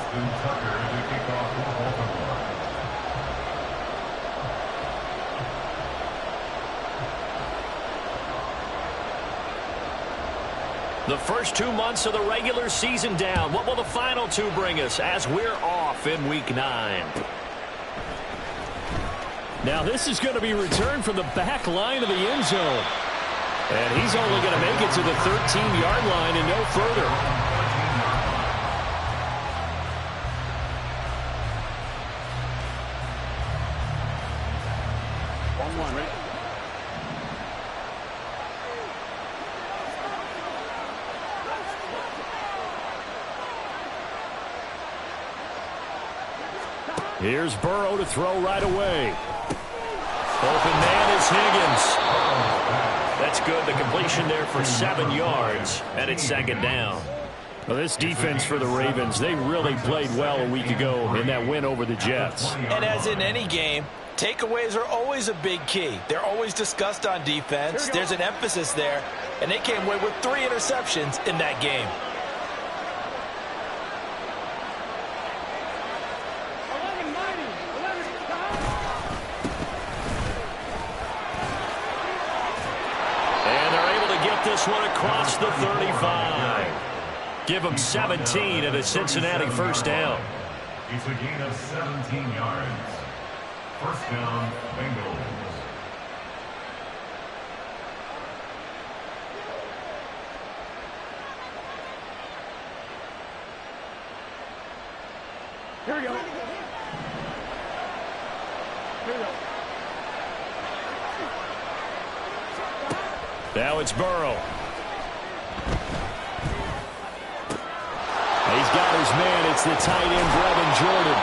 The first 2 months of the regular season down. What will the final two bring us as we're off in Week 9? Now this is going to be returned from the back line of the end zone. And he's only going to make it to the 13-yard line and no further. Here's Burrow to throw right away. Open man is Higgins. That's good. The completion there for 7 yards, and it's second down. Well, this defense for the Ravens, they really played well a week ago in that win over the Jets. And as in any game, takeaways are always a big key. They're always discussed on defense. There's an emphasis there, and they came away with 3 interceptions in that game. This one across the 35. Give them 17 and a Cincinnati first down. It's a gain of 17 yards. First down, Bengals. Here we go. Here we go. Now it's Burrow. He's got his man. It's the tight end, Brevin Jordan.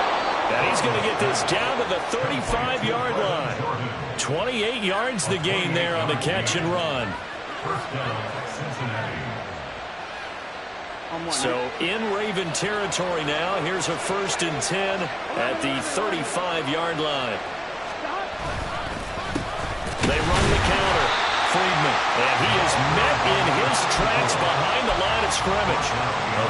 And he's going to get this down to the 35-yard line. 28 yards the gain there on the catch and run. First down, Cincinnati. So in Raven territory now. Here's a 1st and 10 at the 35-yard line. They run the counter. Friedman, and he is met in his tracks behind the line of scrimmage.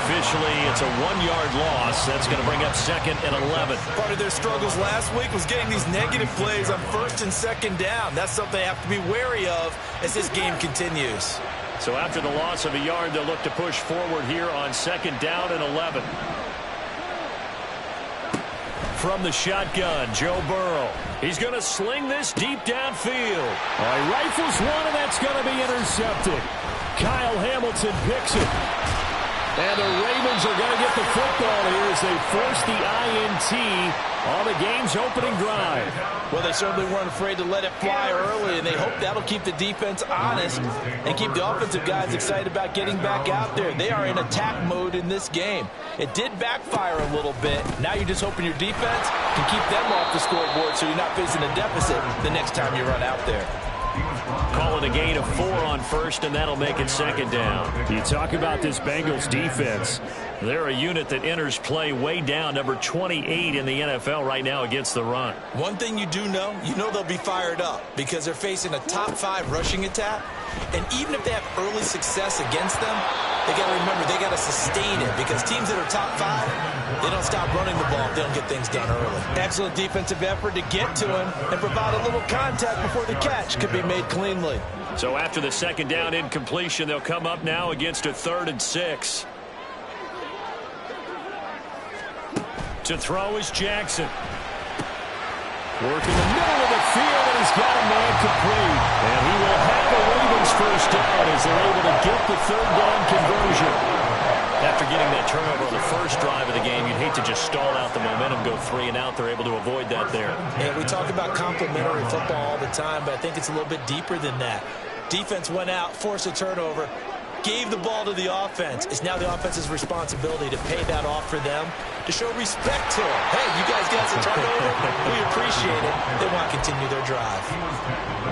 Officially, it's a 1-yard loss. That's going to bring up 2nd and 11. Part of their struggles last week was getting these negative plays on 1st and 2nd down. That's something they have to be wary of as this game continues. So after the loss of a yard, they'll look to push forward here on 2nd down and 11. From the shotgun, Joe Burrow. He's going to sling this deep downfield. He rifles one, and that's going to be intercepted. Kyle Hamilton picks it. And the Ravens are going to get the football here as they force the INT on the game's opening drive. Well, they certainly weren't afraid to let it fly early, and they hope that'll keep the defense honest and keep the offensive guys excited about getting back out there. They are in attack mode in this game. It did backfire a little bit. Now you're just hoping your defense can keep them off the scoreboard so you're not facing a deficit the next time you run out there. Call it a gain of 4 on 1st, and that'll make it 2nd down. You talk about this Bengals defense. They're a unit that enters play way down, number 28 in the NFL right now against the run. One thing you do know, they'll be fired up because they're facing a top 5 rushing attack. And even if they have early success against them, they got to remember they got to sustain it because teams that are top 5, they don't stop running the ball if they don't get things done early. Excellent defensive effort to get to him and provide a little contact before the catch could be made cleanly. So after the 2nd down incompletion, they'll come up now against a 3rd and 6. To throw is Jackson. Working the middle of the field, and he's got a man complete. And he will have a Ravens first down as they're able to get the 3rd down conversion. After getting that turnover on the first drive of the game, you'd hate to just stall out the momentum, go 3 and out. They're able to avoid that there. Yeah, we talk about complementary football all the time, but I think it's a little bit deeper than that. Defense went out, forced a turnover, gave the ball to the offense. It's now the offense's responsibility to pay that off for them, to show respect to them. Hey, you guys got some turnover? We appreciate it. They want to continue their drive.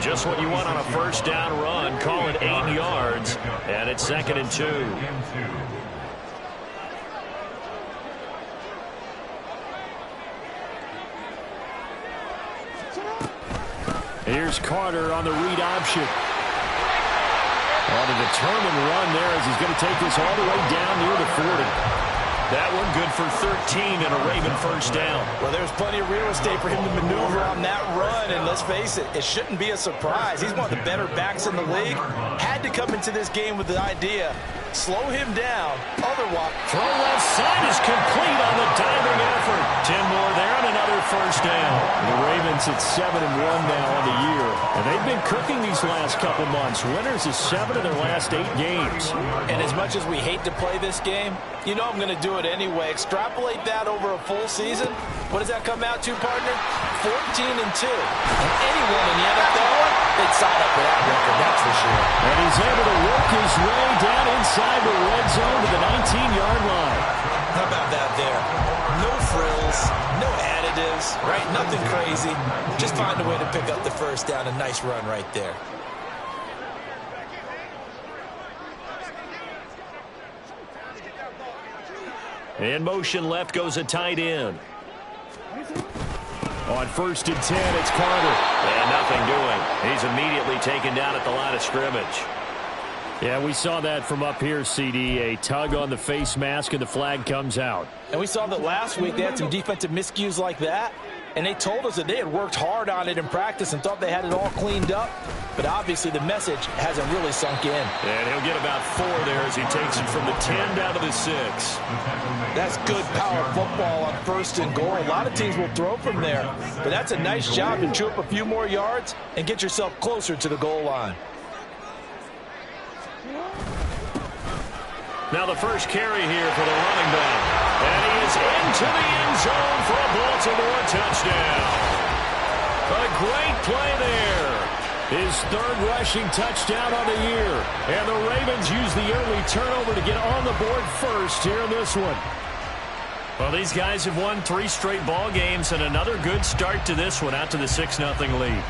Just what you want on a first down run. Call it 8 yards, and it's 2nd and 2. Here's Carter on the read option. On a determined run there as he's going to take this all the way down near the 40. That one good for 13 and a Raven first down. Well, there's plenty of real estate for him to maneuver on that run, and let's face it, it shouldn't be a surprise. He's one of the better backs in the league. Had to come into this game with the idea, slow him down, otherwise. Throw left side is complete on the diving effort. 10 more there and another first down. The Ravens at 7-1 now on the year, and they've been cooking these last couple months. Winners of 7 of their last 8 games. And as much as we hate to play this game, you know I'm going to do it anyway. Extrapolate that over a full season. What does that come out to, partner? 14-2. And anyone in the NFL, they'd sign up for that record, that's for sure. And he's able to work his way down inside the red zone to the 19-yard line. How about that there? No frills, no additives, right? Nothing crazy. Just find a way to pick up the first down. A nice run right there. In motion left goes a tight end. On 1st and 10, it's Carter. And nothing doing. He's immediately taken down at the line of scrimmage. Yeah, we saw that from up here, CD. A tug on the face mask, and the flag comes out. And we saw that last week they had some defensive miscues like that. And they told us that they had worked hard on it in practice and thought they had it all cleaned up. But obviously the message hasn't really sunk in. And he'll get about 4 there as he takes it from the 10 down to the 6. That's good power football on 1st and goal. A lot of teams will throw from there. But that's a nice job to chew up a few more yards and get yourself closer to the goal line. Now the first carry here for the running back. And he is into the end zone for a Baltimore touchdown. A great play there. His 3rd rushing touchdown on the year. And the Ravens use the early turnover to get on the board first here in this one. Well, these guys have won 3 straight ball games and another good start to this one out to the 6-0 lead.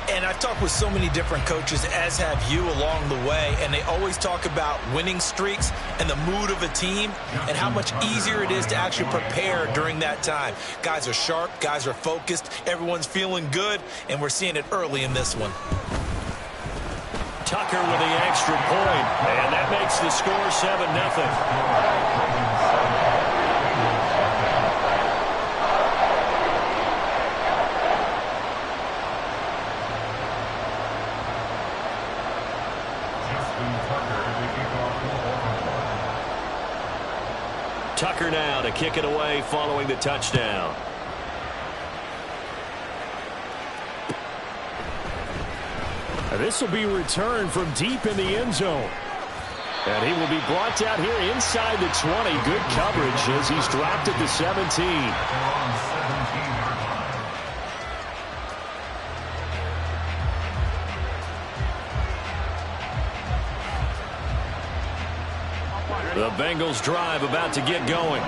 And I've talked with so many different coaches, as have you, along the way, and they always talk about winning streaks and the mood of a team and how much easier it is to actually prepare during that time. Guys are sharp, guys are focused, everyone's feeling good, and we're seeing it early in this one. Tucker with the extra point, and that makes the score 7-0. Tucker now to kick it away following the touchdown. This will be returned from deep in the end zone. And he will be brought down here inside the 20. Good coverage as he's dropped at the 17. The Bengals drive about to get going.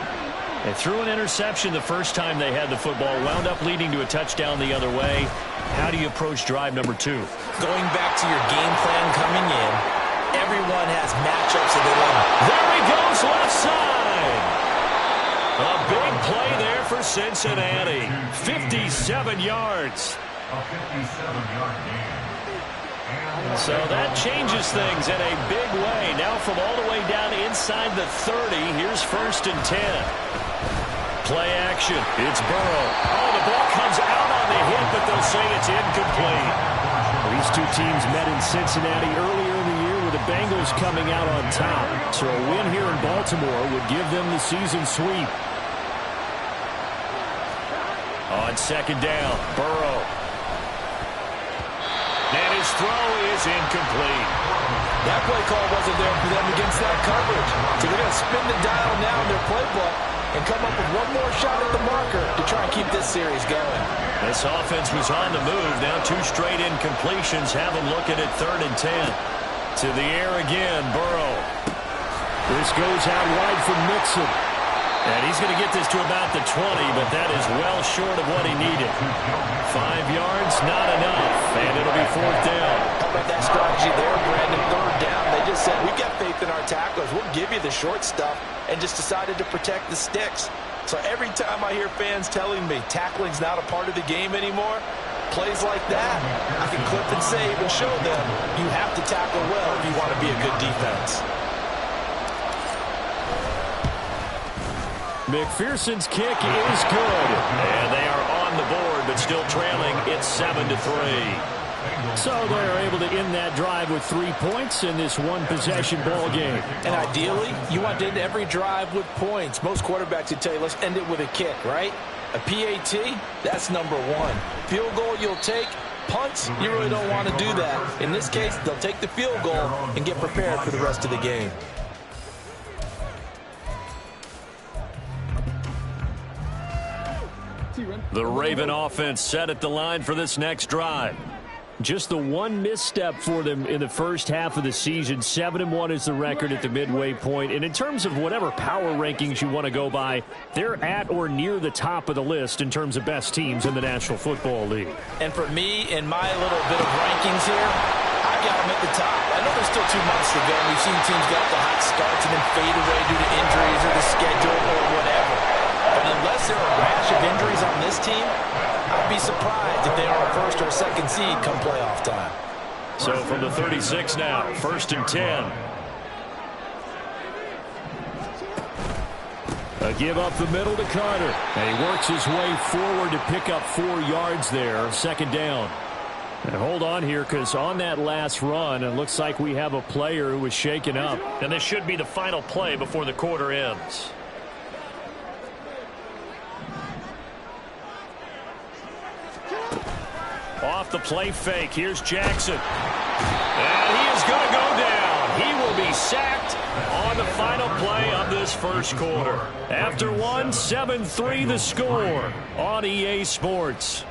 They threw an interception the first time they had the football, wound up leading to a touchdown the other way. How do you approach drive number 2? Going back to your game plan coming in, everyone has matchups that they love. There he goes left side. A big play there for Cincinnati. 57 yards. A 57-yard gain. So that changes things in a big way. Now from all the way down inside the 30, here's 1st and 10. Play action. It's Burrow. Oh, the ball comes out on the hit, but they'll say it's incomplete. These two teams met in Cincinnati earlier in the year with the Bengals coming out on top. So a win here in Baltimore would give them the season sweep. On 2nd down, Burrow. And his throw is incomplete. That play call wasn't there for them against that coverage. So they're going to spin the dial now in their playbook and come up with one more shot at the marker to try and keep this series going. This offense was on the move. Now 2 straight incompletions have them looking at 3rd and 10. To the air again, Burrow. This goes out wide from Mixon. And he's going to get this to about the 20, but that is well short of what he needed. 5 yards, not enough, and it'll be 4th down. How about that strategy there, Brandon? 3rd down. They just said, we've got faith in our tacklers. We'll give you the short stuff, and just decided to protect the sticks. So every time I hear fans telling me tackling's not a part of the game anymore, plays like that, I can clip and save and show them you have to tackle well if you want to be a good defense. McPherson's kick is good. And they are on the board, but still trailing. It's 7-3. So they're able to end that drive with 3 points in this one-possession ball game. And ideally, you want to end every drive with points. Most quarterbacks would tell you, let's end it with a kick, right? A PAT, that's number one. Field goal you'll take. Punts, you really don't want to do that. In this case, they'll take the field goal and get prepared for the rest of the game. The Raven offense set at the line for this next drive. Just the one misstep for them in the first half of the season. 7-1 is the record at the midway point. And in terms of whatever power rankings you want to go by, they're at or near the top of the list in terms of best teams in the National Football League. And for me, in my little bit of rankings here, I got them at the top. I know there's still 2 months to go. We've seen teams get off the hot starts and then fade away due to injuries or the schedule or whatever. But unless there are a rash of injuries on this team, I'd be surprised if they are a first or a second seed come playoff time. So from the 36 now, 1st and 10. A give up the middle to Carter. And he works his way forward to pick up 4 yards there, 2nd down. And hold on here, because on that last run, it looks like we have a player who was shaken up. And this should be the final play before the quarter ends. Off the play fake, here's Jackson. And he is going to go down. He will be sacked on the final play of this first quarter. After 7-3 the score on EA Sports.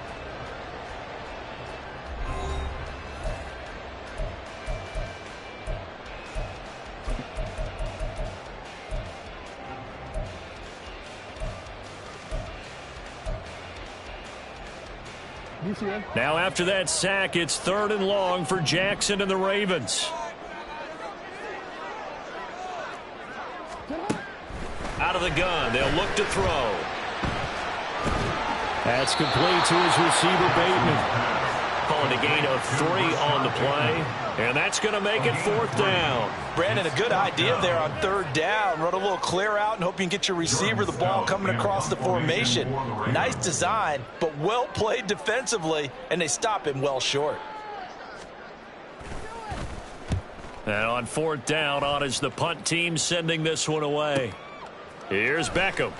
Now after that sack, it's 3rd and long for Jackson and the Ravens. Out of the gun, they'll look to throw. That's complete to his receiver, Bateman. Calling a gain of 3 on the play. And that's going to make it 4th down. Brandon, a good idea there on 3rd down. Run a little clear out and hope you can get your receiver the ball coming across the formation. Nice design, but well played defensively, and they stop him well short. And on 4th down, on is the punt team sending this one away. Here's Beckham.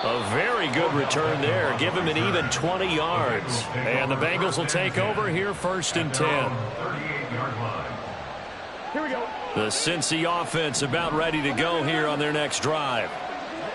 A very good return there. Give him an even 20 yards. And the Bengals will take over here, 1st and 10. Here we go. The Cincy offense about ready to go here on their next drive.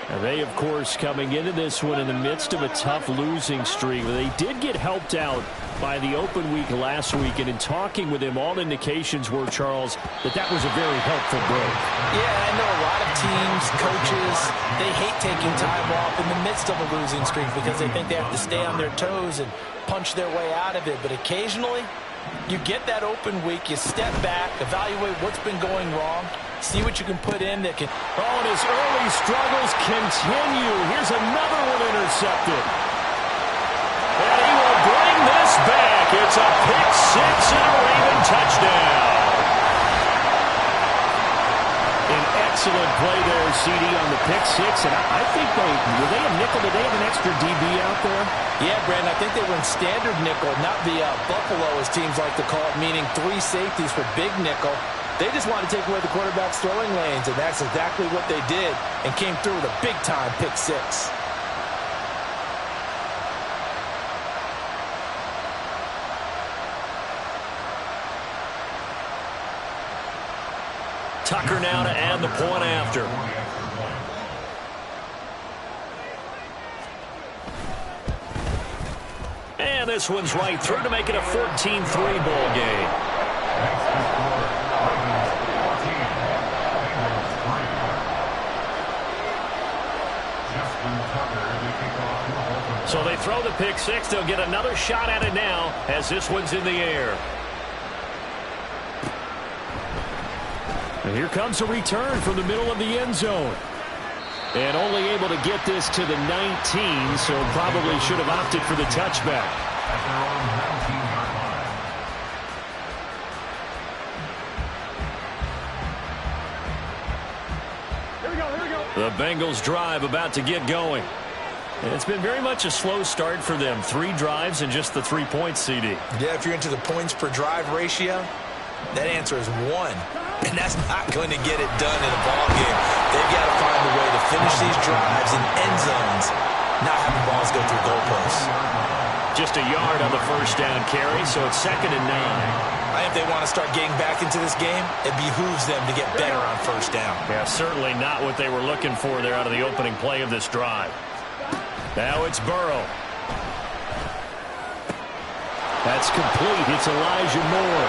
And they, of course, coming into this one in the midst of a tough losing streak. They did get helped out by the open week last week, and in talking with him, all indications were, Charles, that was a very helpful break. Yeah, I know a lot of teams, coaches, they hate taking time off in the midst of a losing streak because they think they have to stay on their toes and punch their way out of it. But occasionally, you get that open week, you step back, evaluate what's been going wrong, see what you can put in that can... Oh, and his early struggles continue. Here's another one intercepted. And he will bring this back. It's a pick 6 and a Raven touchdown. An excellent play there, CD, on the pick 6. And I think were they a nickel? Did they have an extra DB out there? Yeah, Brandon, I think they were in standard nickel, not the Buffalo, as teams like to call it, meaning 3 safeties for big nickel. They just wanted to take away the quarterback's throwing lanes, and that's exactly what they did and came through with a big-time pick 6. Tucker now to add the point after. And this one's right through to make it a 14-3 ball game. So they throw the pick 6. They'll get another shot at it now as this one's in the air. And here comes a return from the middle of the end zone. And only able to get this to the 19, so probably should have opted for the touchback. The Bengals drive about to get going. And it's been very much a slow start for them. 3 drives and just the 3 points, CD. Yeah, if you're into the points per drive ratio, that answer is 1. And that's not going to get it done in a ball game. They've got to find a way to finish these drives in end zones, not having balls go through goalposts. Just a yard on the first down carry, so it's 2nd and 9. I think if they want to start getting back into this game, it behooves them to get better on first down. Yeah, certainly not what they were looking for there out of the opening play of this drive. Now it's Burrow. That's complete. It's Elijah Moore.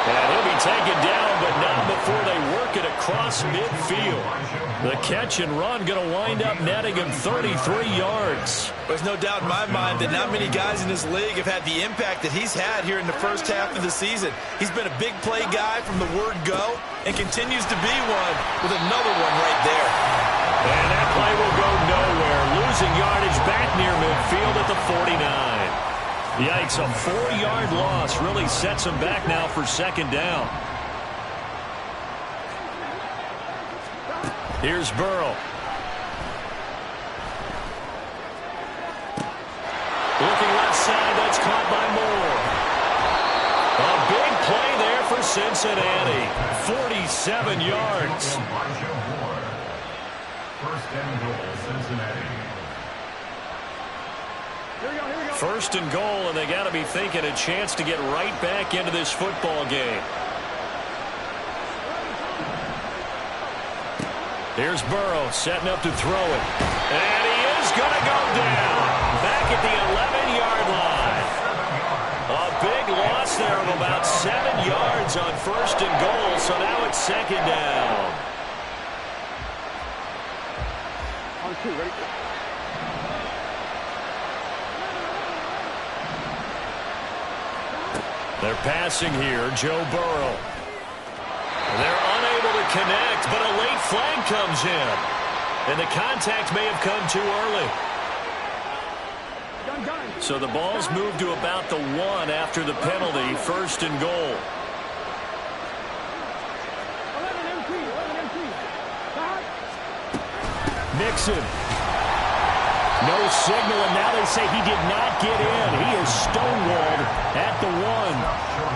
And he'll be taken down, but not before they work it across midfield. The catch and run going to wind up netting him 33 yards. There's no doubt in my mind that not many guys in this league have had the impact that he's had here in the first half of the season. He's been a big play guy from the word go and continues to be one with another one right there. And that play will go nowhere. Losing yardage back near midfield at the 49. Yikes, a 4-yard loss really sets him back now for 2nd down. Here's Burrow. Looking left side, that's caught by Moore. A big play there for Cincinnati. 47 yards. First and goal, Cincinnati. First and goal, and they got to be thinking a chance to get right back into this football game. Here's Burrow setting up to throw it. And he is going to go down. Back at the 11-yard line. A big loss there of about 7 yards on first and goal, so now it's 2nd down. On 2, ready? They're passing here, Joe Burrow. They're unable to connect, but a late flag comes in. And the contact may have come too early. So the ball's moved to about the 1 after the penalty, 1st and goal. 11 MT. Mixon. No signal, and now they say he did not get in. He is stonewalled at the 1.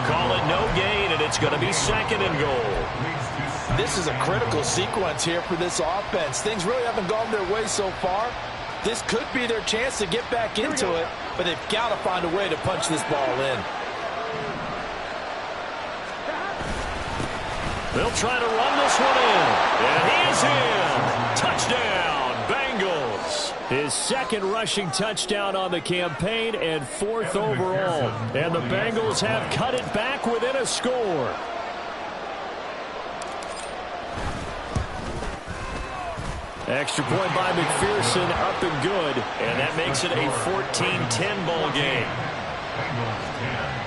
Call it no gain, and it's going to be 2nd and goal. This is a critical sequence here for this offense. Things really haven't gone their way so far. This could be their chance to get back into it, but they've got to find a way to punch this ball in. They'll try to run this one in, and he is in. Touchdown, Bengals. His 2nd rushing touchdown on the campaign and 4th overall. And the Bengals have cut it back within a score. Extra point by McPherson, up and good. And that makes it a 14-10 ball game. Bengals 10.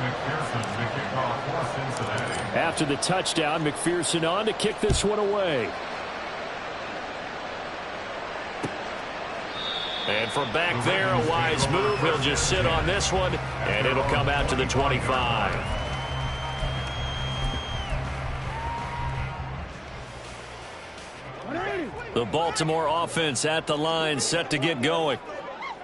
McPherson, the kickoff for Cincinnati. After the touchdown, McPherson on to kick this one away. And from back there, a wise move. He'll just sit on this one, and it'll come out to the 25. The Baltimore offense at the line, set to get going.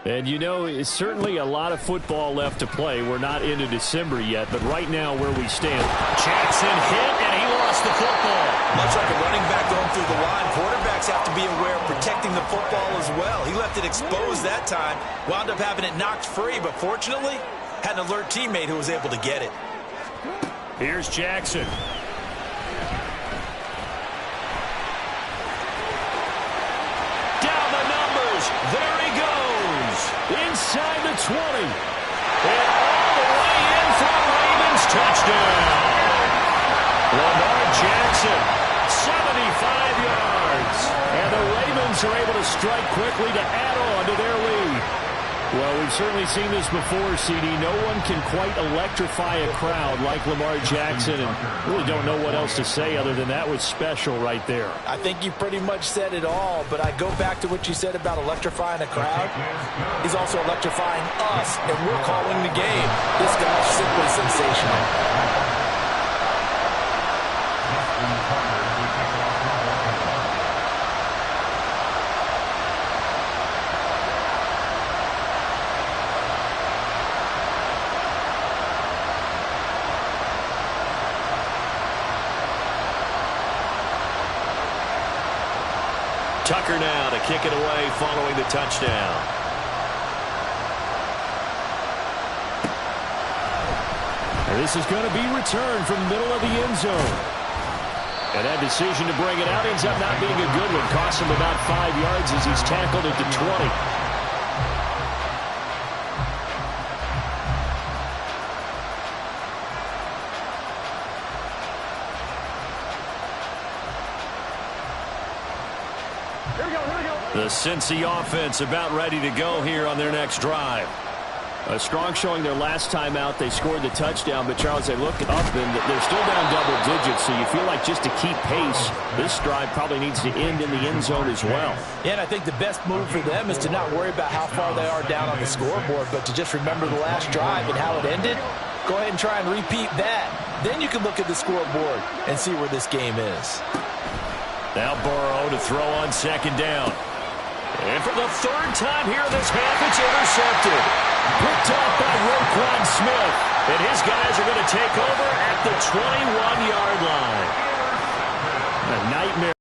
And, you know, it's certainly a lot of football left to play. We're not into December yet, but right now where we stand, Jackson hit, and he lost the football. Much like a running back going through the line, quarterbacks have to be aware of protecting the football as well. He left it exposed that time, wound up having it knocked free, but fortunately, had an alert teammate who was able to get it. Here's Jackson. Down the numbers. There he goes. Inside the 20. And all the way in for a Ravens touchdown. Lamar Jackson, 75 yards. And the Ravens are able to strike quickly to add on to their lead. Well, we've certainly seen this before, CD. No one can quite electrify a crowd like Lamar Jackson, and really don't know what else to say other than that was special right there. I think you pretty much said it all, but I go back to what you said about electrifying a crowd. He's also electrifying us, and we're calling the game. This guy's simply sensational. Tucker now to kick it away following the touchdown. This is going to be returned from the middle of the end zone. And that decision to bring it out ends up not being a good one. Costs him about 5 yards as he's tackled at the 20. The Cincy offense about ready to go here on their next drive. A strong showing their last time out. They scored the touchdown, but Charles, they look up and they're still down double digits, so you feel like just to keep pace, this drive probably needs to end in the end zone as well. Yeah, and I think the best move for them is to not worry about how far they are down on the scoreboard, but to just remember the last drive and how it ended. Go ahead and try and repeat that. Then you can look at the scoreboard and see where this game is. Now Burrow to throw on second down. And for the third time here this half, it's intercepted. Picked up by Roquan Smith. And his guys are going to take over at the 21-yard line. A nightmare.